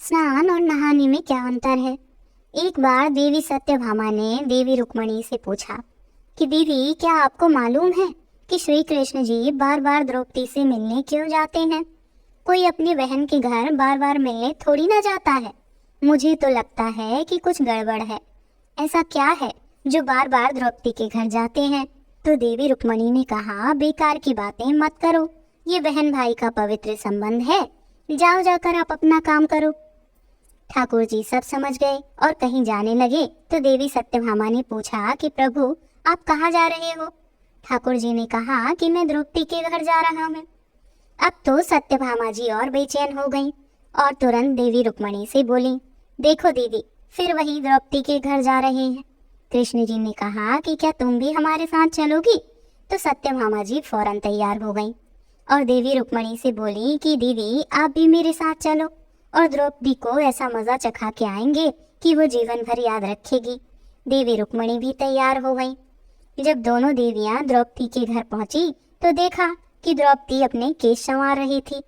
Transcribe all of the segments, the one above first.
स्नान और नहाने में क्या अंतर है? एक बार देवी सत्यभामा ने देवी रुक्मणी से पूछा कि दीदी, क्या आपको मालूम है कि श्री कृष्ण जी बार बार द्रौपदी से मिलने क्यों जाते हैं? कोई अपनी बहन के घर बार बार मिलने थोड़ी ना जाता है। मुझे तो लगता है कि कुछ गड़बड़ है। ऐसा क्या है जो बार बार द्रौपदी के घर जाते हैं? तो देवी रुक्मणी ने कहा, बेकार की बातें मत करो, ये बहन भाई का पवित्र संबंध है। जाओ, जाकर आप अपना काम करो। ठाकुर जी सब समझ गए और कहीं जाने लगे तो देवी सत्यभामा ने पूछा कि प्रभु, आप कहाँ जा रहे हो? ठाकुर जी ने कहा कि मैं द्रौपदी के घर जा रहा हूँ। अब तो सत्यभामा जी और बेचैन हो गईं और तुरंत देवी रुक्मणी से बोली, देखो दीदी, फिर वही द्रौपदी के घर जा रहे हैं। कृष्ण जी ने कहा कि क्या तुम भी हमारे साथ चलोगी? तो सत्यभामा जी फौरन तैयार हो गईं और देवी रुक्मणी से बोली कि दीदी, आप भी मेरे साथ चलो और द्रौपदी को ऐसा मजा चखा के आएंगे कि वो जीवन भर याद रखेगी। देवी रुक्मणी भी तैयार हो गईं। जब दोनों देवियां द्रौपदी के घर पहुंची तो देखा कि द्रौपदी अपने केश संवार रही थी।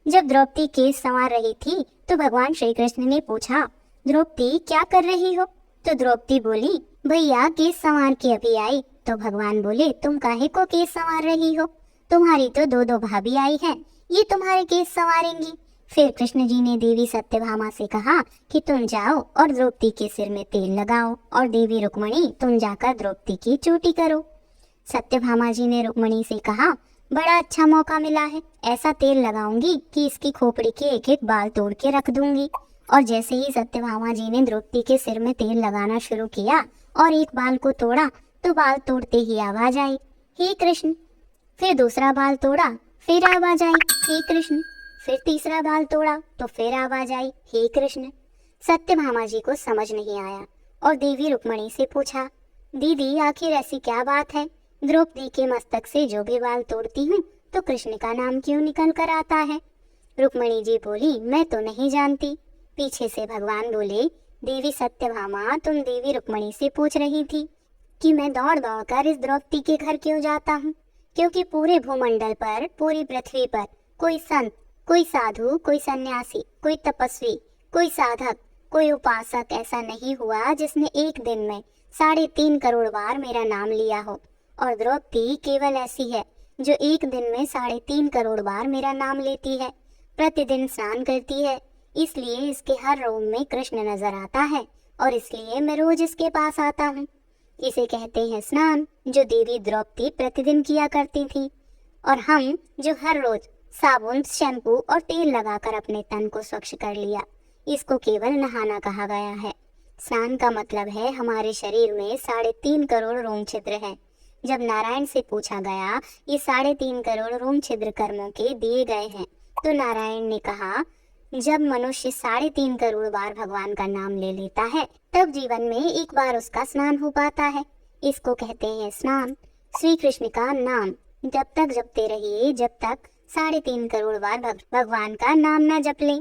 जब द्रौपदी केश संवार रही थी तो भगवान श्री कृष्ण ने पूछा, द्रौपदी क्या कर रही हो? तो द्रौपदी बोली, भैया केश संवार के अभी आई। तो भगवान बोले, तुम काहे को केश संवार रही हो? तुम्हारी तो दो दो भाभी आई हैं, ये तुम्हारे केश संवारेंगी। फिर कृष्ण जी ने देवी सत्यभामा से कहा कि तुम जाओ और द्रौपदी के सिर में तेल लगाओ और देवी रुक्मणी, तुम जाकर द्रौपदी की चोटी करो। सत्यभामा जी ने रुक्मणी से कहा, बड़ा अच्छा मौका मिला है, ऐसा तेल लगाऊंगी कि इसकी खोपड़ी के एक एक बाल तोड़ के रख दूंगी। और जैसे ही सत्यभामा जी ने द्रौपदी के सिर में तेल लगाना शुरू किया और एक बाल को तोड़ा तो बाल तोड़ते ही आवाज आई, हे कृष्ण। फिर दूसरा बाल तोड़ा, फिर आवाज आई, हे कृष्ण। फिर तीसरा बाल तोड़ा तो फिर आवाज आई, हे कृष्ण। सत्यभामा जी को समझ नहीं आया और देवी रुक्मणी से पूछा, दीदी, आखिर ऐसी क्या बात है? द्रौपदी के मस्तक से जो भी बाल तोड़ती हूँ तो कृष्ण का नाम क्यों निकल कर आता है? रुक्मणी जी बोली, मैं तो नहीं जानती। पीछे से भगवान बोले, देवी सत्यभामा, तुम देवी रुक्मणी से पूछ रही थी कि मैं दौड़ दौड़ कर इस द्रौपदी के घर क्यों जाता हूँ? क्योंकि पूरे भूमंडल पर, पूरी पृथ्वी पर कोई संत, कोई साधु, कोई सन्यासी, कोई तपस्वी, कोई साधक, कोई उपासक ऐसा नहीं हुआ जिसने एक दिन में 3.5 करोड़ बार मेरा नाम लिया हो। और द्रौपदी केवल ऐसी है जो एक दिन में 3.5 करोड़ बार मेरा नाम लेती है, प्रतिदिन स्नान करती है, इसलिए इसके हर रोम में कृष्ण नजर आता है और इसलिए मैं रोज इसके पास आता हूँ। इसे कहते हैं स्नान, जो देवी द्रौपदी प्रतिदिन किया करती थी। और हम जो हर रोज साबुन, शैम्पू और तेल लगाकर अपने तन को स्वच्छ कर लिया, इसको केवल नहाना कहा गया है। स्नान का मतलब है हमारे शरीर में 3.5 करोड़ रोम छिद्र है। जब नारायण से पूछा गया ये 3.5 करोड़ रोम छिद्र कर्मों के दिए गए हैं तो नारायण ने कहा, जब मनुष्य 3.5 करोड़ बार भगवान का नाम ले लेता है तब जीवन में एक बार उसका स्नान हो पाता है। इसको कहते हैं स्नान। श्री कृष्ण का नाम जब तक जपते रहिए जब तक 3.5 करोड़ बार भगवान का नाम न जप लें।